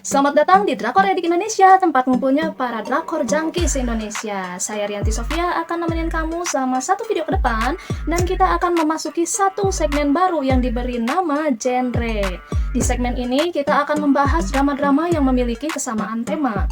Selamat datang di Drakor Edik Indonesia, tempat ngumpulnya para drakor junkie se-Indonesia. Saya Rianti Sofia akan nemenin kamu selama satu video ke depan, dan kita akan memasuki satu segmen baru yang diberi nama genre. Di segmen ini kita akan membahas drama-drama yang memiliki kesamaan tema.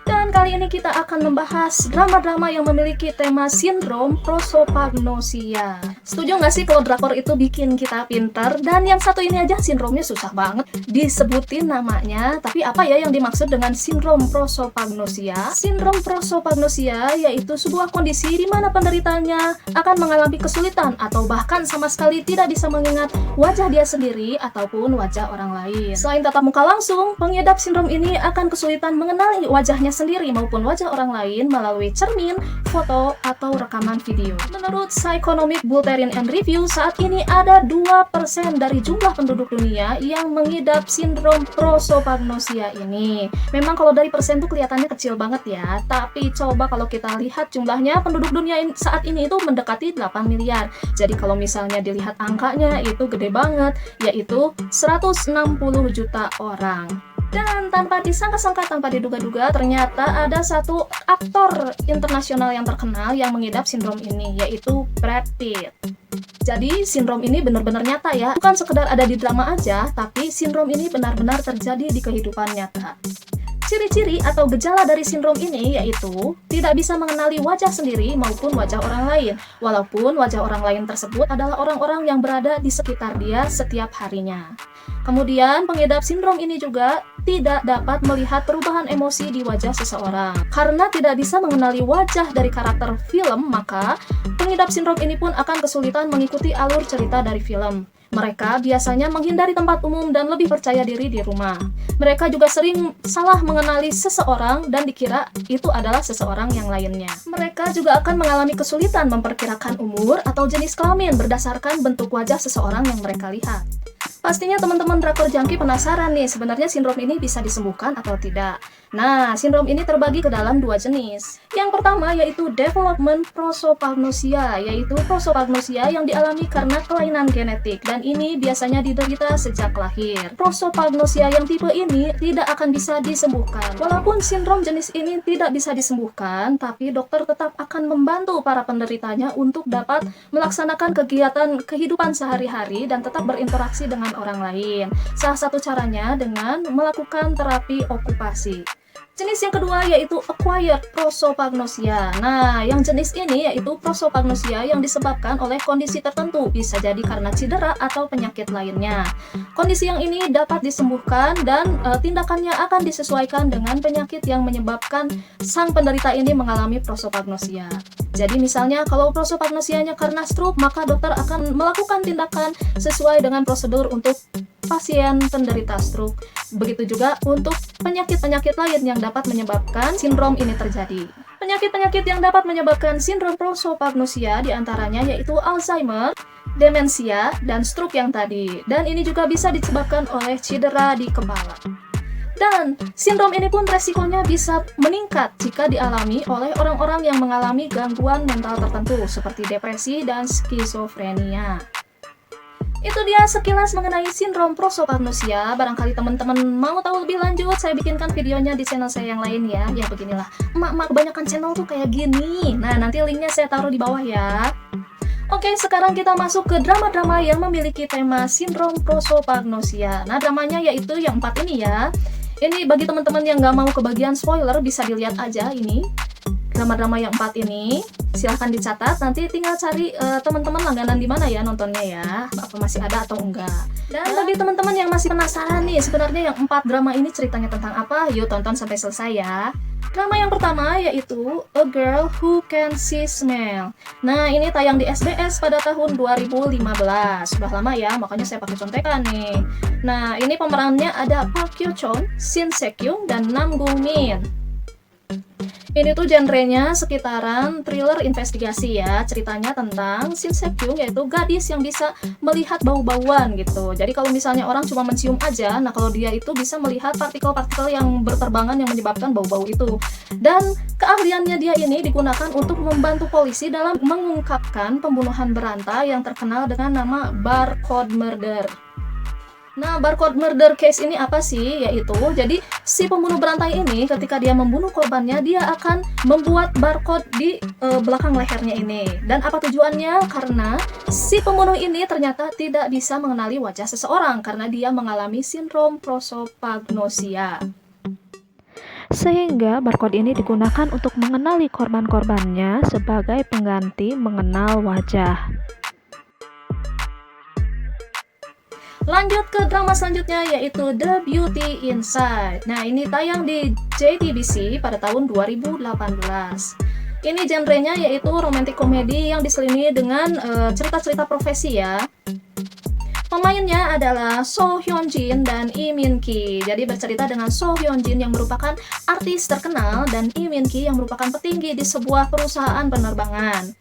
Dan kali ini kita akan membahas drama-drama yang memiliki tema sindrom prosopagnosia. Setuju nggak sih kalau drakor itu bikin kita pinter? Dan yang satu ini aja sindromnya susah banget disebutin namanya. Tapi apa ya yang dimaksud dengan sindrom prosopagnosia? Sindrom prosopagnosia yaitu sebuah kondisi di mana penderitanya akan mengalami kesulitan atau bahkan sama sekali tidak bisa mengingat wajah dia sendiri ataupun wajah orang lain. Selain tatap muka langsung, pengidap sindrom ini akan kesulitan mengenali wajahnya sendiri maupun wajah orang lain melalui cermin, foto, atau rekaman video. Menurut Psychonomic Bulletin and Review, saat ini ada 2% dari jumlah penduduk dunia yang mengidap sindrom prosopagnosia ini. Memang kalau dari persen tuh kelihatannya kecil banget ya, tapi coba kalau kita lihat jumlahnya, penduduk dunia saat ini itu mendekati 8 miliar. Jadi kalau misalnya dilihat angkanya itu gede banget, yaitu 160 juta orang. Dan tanpa disangka-sangka, tanpa diduga-duga, ternyata ada satu aktor internasional yang terkenal yang mengidap sindrom ini, yaitu Brad Pitt. Jadi sindrom ini benar-benar nyata ya, bukan sekedar ada di drama aja, tapi sindrom ini benar-benar terjadi di kehidupan nyata. Ciri-ciri atau gejala dari sindrom ini yaitu tidak bisa mengenali wajah sendiri maupun wajah orang lain, walaupun wajah orang lain tersebut adalah orang-orang yang berada di sekitar dia setiap harinya. Kemudian pengidap sindrom ini juga tidak dapat melihat perubahan emosi di wajah seseorang. Karena tidak bisa mengenali wajah dari karakter film, maka pengidap sindrom ini pun akan kesulitan mengikuti alur cerita dari film. Mereka biasanya menghindari tempat umum dan lebih percaya diri di rumah. Mereka juga sering salah mengenali seseorang dan dikira itu adalah seseorang yang lainnya. Mereka juga akan mengalami kesulitan memperkirakan umur atau jenis kelamin berdasarkan bentuk wajah seseorang yang mereka lihat. Pastinya teman-teman drakor junkie penasaran nih, sebenarnya sindrom ini bisa disembuhkan atau tidak. Nah, sindrom ini terbagi ke dalam dua jenis. Yang pertama yaitu development prosopagnosia, yaitu prosopagnosia yang dialami karena kelainan genetik, dan ini biasanya diderita sejak lahir. Prosopagnosia yang tipe ini tidak akan bisa disembuhkan. Walaupun sindrom jenis ini tidak bisa disembuhkan, tapi dokter tetap akan membantu para penderitanya untuk dapat melaksanakan kegiatan kehidupan sehari-hari dan tetap berinteraksi dengan orang lain. Salah satu caranya dengan melakukan terapi okupasi. Jenis yang kedua yaitu acquired prosopagnosia. Nah, yang jenis ini yaitu prosopagnosia yang disebabkan oleh kondisi tertentu, bisa jadi karena cedera atau penyakit lainnya. Kondisi yang ini dapat disembuhkan dan tindakannya akan disesuaikan dengan penyakit yang menyebabkan sang penderita ini mengalami prosopagnosia. Jadi misalnya kalau prosopagnosianya karena stroke, maka dokter akan melakukan tindakan sesuai dengan prosedur untuk pasien penderita stroke. Begitu juga untuk penyakit-penyakit lain yang dapat menyebabkan sindrom ini terjadi. Penyakit-penyakit yang dapat menyebabkan sindrom prosopagnosia diantaranya yaitu Alzheimer, demensia, dan stroke yang tadi. Dan ini juga bisa disebabkan oleh cedera di kepala. Dan sindrom ini pun resikonya bisa meningkat jika dialami oleh orang-orang yang mengalami gangguan mental tertentu seperti depresi dan skizofrenia. Itu dia sekilas mengenai sindrom prosopagnosia. Barangkali teman-teman mau tahu lebih lanjut, saya bikinkan videonya di channel saya yang lain ya. Ya beginilah, emak-emak kebanyakan channel tuh kayak gini. Nah, nanti linknya saya taruh di bawah ya. Oke, sekarang kita masuk ke drama-drama yang memiliki tema sindrom prosopagnosia. Nah, dramanya yaitu yang 4 ini ya. Ini bagi teman-teman yang nggak mau kebagian spoiler, bisa dilihat aja ini. Drama-drama yang 4 ini, silahkan dicatat, nanti tinggal cari teman-teman langganan di mana ya nontonnya ya, apa masih ada atau enggak. Dan bagi teman-teman yang masih penasaran nih, sebenarnya yang 4 drama ini ceritanya tentang apa, yuk tonton sampai selesai ya. Drama yang pertama yaitu A Girl Who Can See Smell. Nah, ini tayang di SBS pada tahun 2015. Sudah lama ya, makanya saya pakai contekan nih. Nah, ini pemerannya ada Park Hyo Chon, Shin Se Kyung, dan Nam Gung Min. Ini tuh genrenya sekitaran thriller investigasi ya. Ceritanya tentang Shin Se Kyung, yaitu gadis yang bisa melihat bau-bauan gitu. Jadi kalau misalnya orang cuma mencium aja, nah kalau dia itu bisa melihat partikel-partikel yang berterbangan yang menyebabkan bau-bau itu. Dan keahliannya dia ini digunakan untuk membantu polisi dalam mengungkapkan pembunuhan berantai yang terkenal dengan nama Barcode Murder. Nah, barcode murder case ini apa sih? Yaitu, jadi si pembunuh berantai ini ketika dia membunuh korbannya, dia akan membuat barcode di belakang lehernya ini. Dan apa tujuannya? Karena si pembunuh ini ternyata tidak bisa mengenali wajah seseorang karena dia mengalami sindrom prosopagnosia. Sehingga barcode ini digunakan untuk mengenali korban-korbannya sebagai pengganti mengenal wajah. Lanjut ke drama selanjutnya yaitu The Beauty Inside. Nah, ini tayang di JTBC pada tahun 2018. Ini genrenya yaitu romantic komedi yang diselingi dengan cerita-cerita profesi ya. Pemainnya adalah So Hyun Jin dan Lee Min Ki. Jadi bercerita dengan So Hyun Jin yang merupakan artis terkenal dan Lee Min Ki yang merupakan petinggi di sebuah perusahaan penerbangan.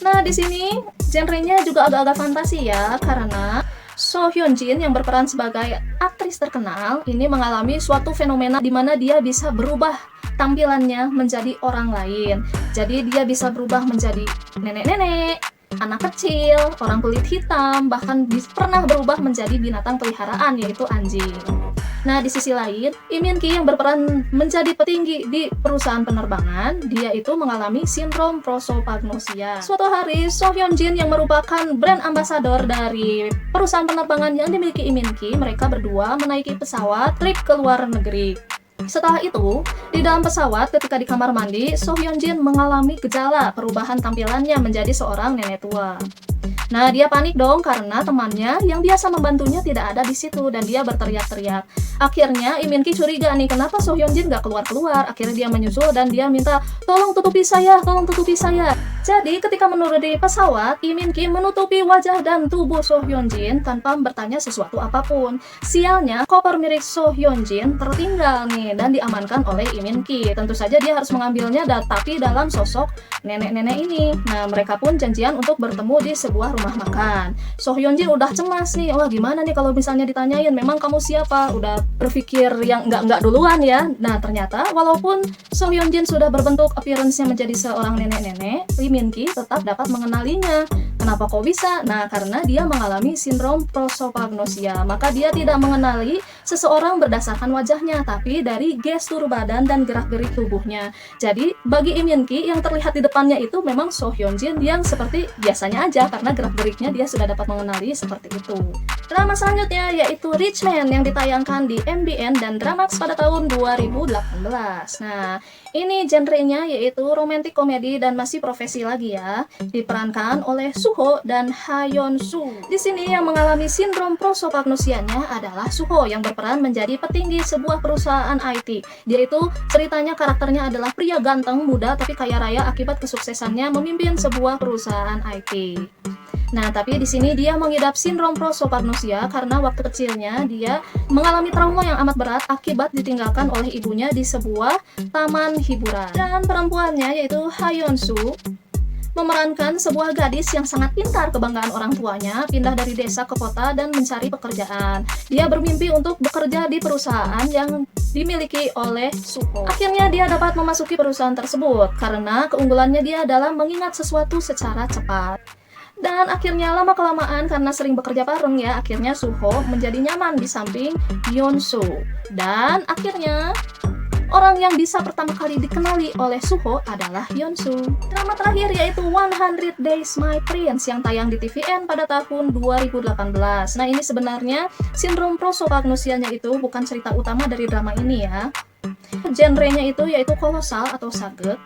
Nah, di sini genrenya juga agak-agak fantasi ya, karena So Hyun Jin yang berperan sebagai aktris terkenal ini mengalami suatu fenomena di mana dia bisa berubah tampilannya menjadi orang lain. Jadi dia bisa berubah menjadi nenek-nenek, anak kecil, orang kulit hitam, bahkan pernah berubah menjadi binatang peliharaan yaitu anjing. Nah, di sisi lain, Lee Min Ki yang berperan menjadi petinggi di perusahaan penerbangan, dia itu mengalami sindrom prosopagnosia. Suatu hari, So Hyun Jin yang merupakan brand ambassador dari perusahaan penerbangan yang dimiliki Lee Min Ki, mereka berdua menaiki pesawat trip ke luar negeri. Setelah itu, di dalam pesawat ketika di kamar mandi, So Hyun Jin mengalami gejala perubahan tampilannya menjadi seorang nenek tua. Nah, dia panik dong karena temannya yang biasa membantunya tidak ada di situ dan dia berteriak-teriak. Akhirnya, Lee Min Ki curiga nih, kenapa So Hyun Jin gak keluar-keluar. Akhirnya dia menyusul dan dia minta, tolong tutupi saya, tolong tutupi saya. Jadi, ketika menurun di pesawat, Lee Min Ki menutupi wajah dan tubuh So Hyun Jin tanpa bertanya sesuatu apapun. Sialnya, koper milik So Hyun Jin tertinggal nih dan diamankan oleh Lee Min Ki. Tentu saja dia harus mengambilnya, tapi dalam sosok nenek-nenek ini. Nah, mereka pun janjian untuk bertemu di sebuah rumah makan. So Hyun Jin udah cemas nih, wah gimana nih kalau misalnya ditanyain, memang kamu siapa? Udah berpikir yang enggak duluan ya. Nah, ternyata walaupun So Hyun Jin sudah berbentuk appearance-nya menjadi seorang nenek-nenek, Lee Min Ki tetap dapat mengenalinya. Kenapa kok bisa? Nah, karena dia mengalami sindrom prosopagnosia, maka dia tidak mengenali seseorang berdasarkan wajahnya, tapi dari gestur badan dan gerak-gerik tubuhnya. Jadi, bagi Lee Min Ki yang terlihat di depannya itu memang So Hyun Jin yang seperti biasanya aja, karena gerak-geriknya dia sudah dapat mengenali seperti itu. Drama selanjutnya yaitu Rich Man yang ditayangkan di MBN dan Dramax pada tahun 2018. Nah, ini genrenya yaitu romantic komedi dan masih profesi lagi ya. Diperankan oleh Suho dan Ha Yeon Soo. Di sini yang mengalami sindrom prosopagnosianya adalah Suho yang berperan menjadi petinggi sebuah perusahaan IT. Dia itu ceritanya karakternya adalah pria ganteng, muda tapi kaya raya akibat kesuksesannya memimpin sebuah perusahaan IT. Nah, tapi di sini dia mengidap sindrom prosopagnosia karena waktu kecilnya dia mengalami trauma yang amat berat akibat ditinggalkan oleh ibunya di sebuah taman hiburan. Dan perempuannya yaitu Ha Yeon Soo memerankan sebuah gadis yang sangat pintar, kebanggaan orang tuanya, pindah dari desa ke kota dan mencari pekerjaan. Dia bermimpi untuk bekerja di perusahaan yang dimiliki oleh Suho. Akhirnya dia dapat memasuki perusahaan tersebut karena keunggulannya dia adalah mengingat sesuatu secara cepat. Dan akhirnya lama-kelamaan karena sering bekerja bareng ya, akhirnya Suho menjadi nyaman di samping Yeon Soo. Dan akhirnya orang yang bisa pertama kali dikenali oleh Suho adalah Yeon Soo. Drama terakhir yaitu 100 Days My Prince yang tayang di TVN pada tahun 2018. Nah, ini sebenarnya sindrom prosopagnosianya itu bukan cerita utama dari drama ini ya. Genrenya itu yaitu kolosal atau saget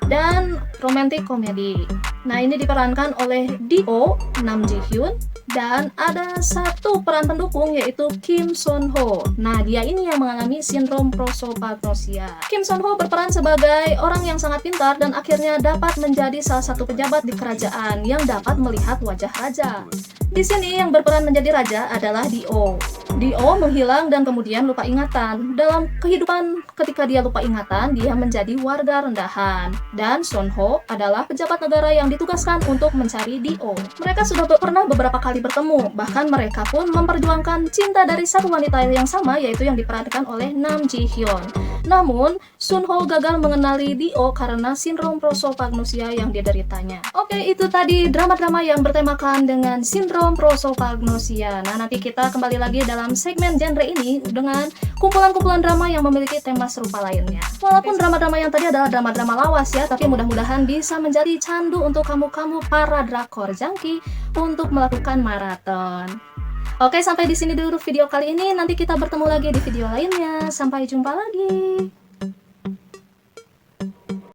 dan romantic komedi. Nah, ini diperankan oleh D.O. Nam Ji Hyun dan ada satu peran pendukung yaitu Kim Son Ho. Nah, dia ini yang mengalami sindrom prosopagnosia. Kim Son Ho berperan sebagai orang yang sangat pintar dan akhirnya dapat menjadi salah satu pejabat di kerajaan yang dapat melihat wajah raja. Di sini yang berperan menjadi raja adalah D.O. D.O. menghilang dan kemudian lupa ingatan. Dalam kehidupan ketika dia lupa ingatan, dia menjadi warga rendahan. Dan Son Ho adalah pejabat negara yang ditugaskan untuk mencari D.O. Mereka sudah pernah beberapa kali bertemu, bahkan mereka pun memperjuangkan cinta dari satu wanita yang sama, yaitu yang diperankan oleh Nam Ji Hyun. Namun, Son Ho gagal mengenali D.O. karena sindrom prosopagnosia yang dideritanya. Oke, itu tadi drama-drama yang bertemakan dengan sindrom Sindrom Prosopagnosia. Nah, nanti kita kembali lagi dalam segmen genre ini dengan kumpulan-kumpulan drama yang memiliki tema serupa lainnya. Walaupun drama-drama yang tadi adalah drama-drama lawas ya, tapi mudah-mudahan bisa menjadi candu untuk kamu-kamu para drakor junkie untuk melakukan maraton. Oke, sampai di sini dulu video kali ini. Nanti kita bertemu lagi di video lainnya. Sampai jumpa lagi.